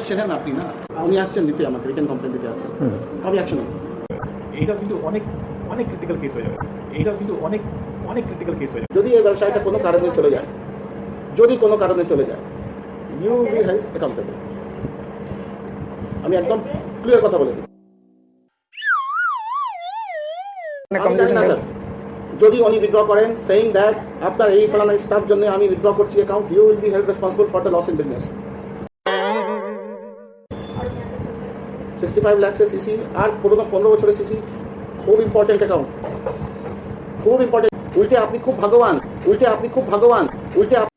চেনেন আপনি না, উনি আসছেন নিতে, আমাকে রিটার্ন কমপ্লেন দিতে আসছেন, কবে অ্যাকশন নেই? এইটা কিন্তু অনেক অনেক ক্রিটিক্যাল কেস হয়ে যাবে। এইটা কিন্তু অনেক অনেক ক্রিটিক্যাল কেস হয়ে যাবে। যদি এই ব্যবসায়টা কোনো কারণে চলে যায়, যদি কোনো কারণে চলে যায়, you will be held accountable. আমি একদম ক্লিয়ার কথা বলে দিই। আমি জানি না স্যার, যদি উনি উইথড্র করেন সেইং দ্যাট আপনার এই ফলানা স্টাফ জন্য আমি উইথড্র করছি account, you will be held responsible for the loss in business. 65 lakh CC আর 15 বছরের সিসি, খুব ইম্পর্টেন্ট অ্যাকাউন্ট, খুব ইম্পর্টেंट। उल्टे आपने खूब भगवान, उल्टे आपने खूब भगवान, उल्टे आप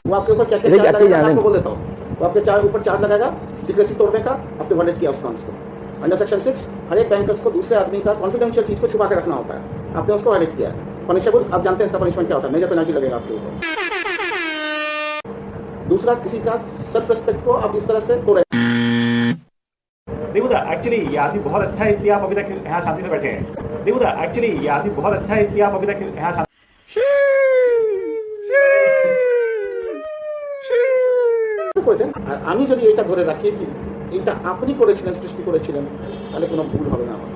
वो आपके ऊपर क्या क्या चार्ज लगाएगा आपको बोल देता हूँ। वो आपके ऊपर चार्ज लगाएगा सीक्रेसी तोड़ने का, आपने वायलेट किया उसका उसको। अंडर सेक्शन 6 हर एक बैंकर्स को दूसरे आदमी का कॉन्फिडेंशियल चीज को छुपा के रखना होता है, आपने उसको वायलेट किया है, पनिशेबल। आप जानते हैं इसका पनिशमेंट क्या होता है, मेजर पेनल्टी लगेगा आपके ऊपर। दूसरा, किसी का सेल्फ रिस्पेक्ट को आप इस तरह से तोड़े। देवदा एक्चुअली ये आदमी बहुत अच्छा है, इसलिए आप अभी तक यहाँ शांति से बैठे हैं। देवदा एक्चुअली ये आदमी बहुत अच्छा है, इसलिए आप अभी तक यहाँ शांति। করেছেন। আর আমি যদি এটা ধরে রাখি কি এটা আপনি করেছিলেন, সৃষ্টি করেছিলেন, তাহলে কোনো ভুল হবে না আমার।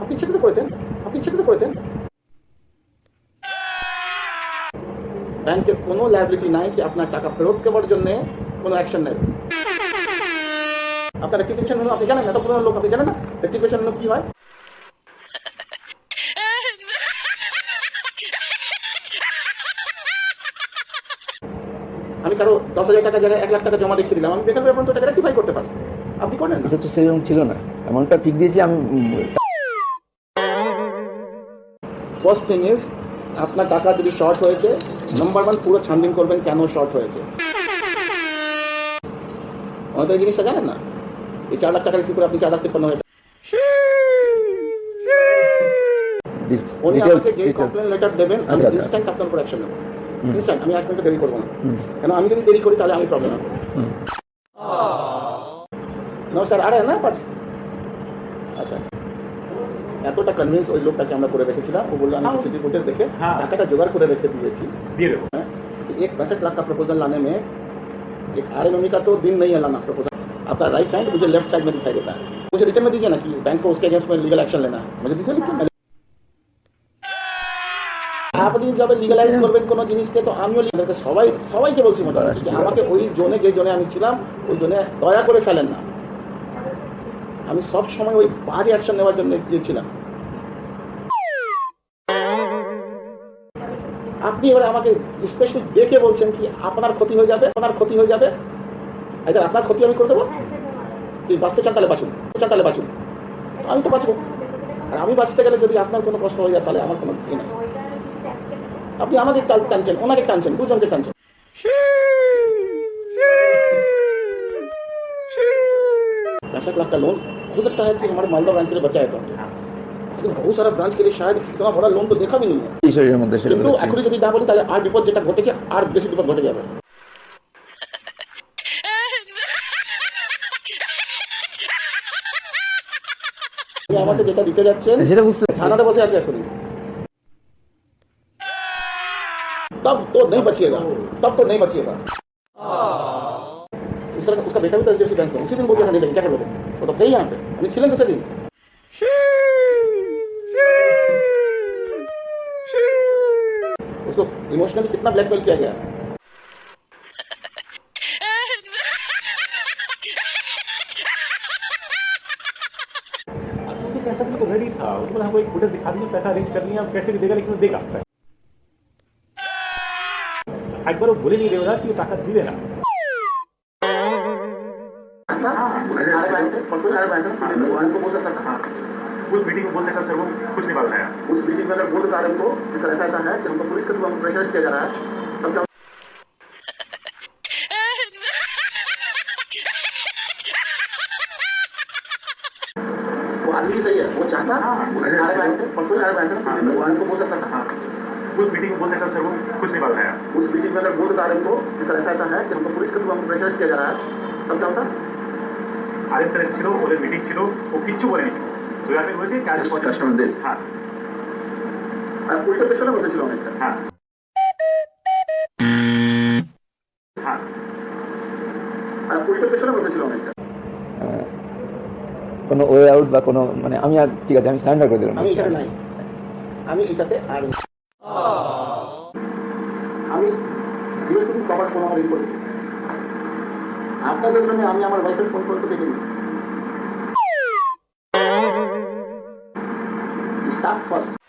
আপনি ইচ্ছে করে করেছেন, আপনি ইচ্ছে করে করেছেন। ব্যাংকের কোনো লায়াবিলিটি নাই কি আপনার টাকা ফেরত দেওয়ার জন্য কোনো অ্যাকশন নেবে। আপনার রেক্টিফিকেশন হলো, আপনি জানেন, এত পুরনো লোক আপনি জানেন না রেক্টিফিকেশন হলো কি হয়। আমি কারো 10,000 টাকা জায়গায় 1 লাখ টাকা জমা দেখিয়ে দিলাম, আমি বেকার ব্যাপার তো টাকা রেক্টিফাই করতে পারি, আপনি করেন না। এটা তো সেরকম ছিল না, এমনটা ঠিক দিয়েছি আমি। ফার্স্ট থিং ইজ, আপনার টাকা যদি শর্ট হয়েছে, নাম্বার 1 পুরো ছানবিন করবেন কেন শর্ট হয়েছে। আমাদের এই জিনিসটা জানেন না, এই 4 লাখ টাকা রিসিভ করে আপনি 4 লাখ 53,000 উনি আমাকে যে কমপ্লেন লেটার দেবেন, আমি ইনস্ট্যান্ট আপনার উপর অ্যাকশন নেব, ইনস্ট্যান্ট। আমি 1 মিনিট দেরি করবো না, কেন আমি যদি দেরি করি তাহলে আমি প্রবলেম হবে। নমস্কার, আরে না পাঁচ। আচ্ছা, এতটা কনভিন্স ওই লোকটাকে আমরা করে রেখেছিলাম, ও বললো আমি সিসিটিভি ফুটেज দেখে টাকাটা জোগাড় করে রেখে দিয়েছি, দিয়ে देबो। एक 65 लाख का प्रपोजल लाने में एक आरएमएमई का तो दिन नहीं है लाना प्रपोजल। आपका राइट हैंड मुझे लेफ्ट साइड में दिखाई देता है, मुझे रिटर्न में दीजिए ना कि बैंक को उसके अगेंस्ट में लीगल एक्शन लेना है, मुझे दीजिए लिख के। আপনি যবে লিগালাইজ করবেন কোনো জিনিসকে, তো আমিও সবাইকে বলছি মোটামুটি যে আমাকে ওই জোনে, যে জোনে আমি ছিলাম ওই জোনে দয়া করে ফেলেন না। আমি সব সময় ওই বাজে অ্যাকশন নেওয়ার জন্য গিয়েছিলাম। আপনি এবার আমাকে স্পেশালি দেখে বলছেন কি আপনার ক্ষতি হয়ে যাবে, আপনার ক্ষতি হয়ে যাবে, এবার আপনার ক্ষতি আমি করে দেবো। তুই বাঁচতে চান তাহলে বাঁচুন, তাহলে বাঁচুন, আমি তো বাঁচবো। আর আমি বাঁচতে গেলে যদি আপনার কোনো কষ্ট হয়ে যায় তাহলে আমার কোনো ই নেই। আপনি আমাকে টানছেন, ওনাকে টানছেন, দুজনকে টানছেন। 65 लाख का लोन हो सकता है कि हमारे मालदा ब्रांच के लिए बचा है, तो लेकिन बहुत सारा ब्रांच के लिए शायद इतना बड़ा लोन तो देखा भी नहीं है। বিষয়ের মধ্যে সেটা কিন্তু এখন যদি না বলি তাহলে আর বিপদ যেটা ঘটেছে আর বেশি বিপদ ঘটে যাবে। আমাকে যেটা দিতে যাচ্ছেন সেটা বুঝতে থানাতে বসে আছে এখনই, तब तो नहीं बचिएगा, तब तो नहीं बचिएगा। इस तरह उसका बेटा भी तो एचडीएफसी बैंक में उसी दिन बोल दिया था, नहीं लेंगे, क्या कर लोगे, वो तो थे यहाँ पे, हम छिलें दूसरे दिन। उसको इमोशनली कितना ब्लैकमेल किया गया। पैसा तो रेडी था, उसको हमको एक फुटेज दिखा दिया, पैसा अरेंज कर लिया, कैसे भी देगा, लेकिन वो देगा। एक बार वो बोले नहीं देगा कि वो ताकत दी देना। उस मीटिंग में बोल सकता सर, वो कुछ नहीं बात है। उस मीटिंग में अगर बोल रहा है हमको सर ऐसा ऐसा है कि हमको पुलिस के थ्रू हमको प्रेशराइज किया जा रहा है, तब क्या वो आदमी सही है, वो चाहता परसों भगवान को बोल सकता था। उस मीटिंग में बोल सकता सर, वो कुछ नहीं बात है। उस मीटिंग में अगर बोल रहा है हमको कि सर ऐसा ऐसा है कि हमको पुलिस के थ्रू हमको प्रेशराइज किया जा रहा है, तब क्या होता। আরেক স্যার এসেছিল, ওদের মিটিং ছিল, ও কিচ্ছু বলেনি। 2000 বলেছে কাজ করতে। হ্যাঁ, আর উল্টো পেছনে বসেছিল অনেকটা। হ্যাঁ। গেটের পেছনে বসেছিল অনেকটা। কোনো ওয়ে আউট বা কোনো মানে আমি আর ঠিক আছে আমি সারেন্ডার করে দিলাম আমি এটাতে নাই, আমি এটাতে আর আমি বৃহস্পতি কভার ফোন আমার রিপোর্ট আপনাদের জন্য আমি আমার ওয়াইফের ফোন করতে দেখে নিই। Staff first.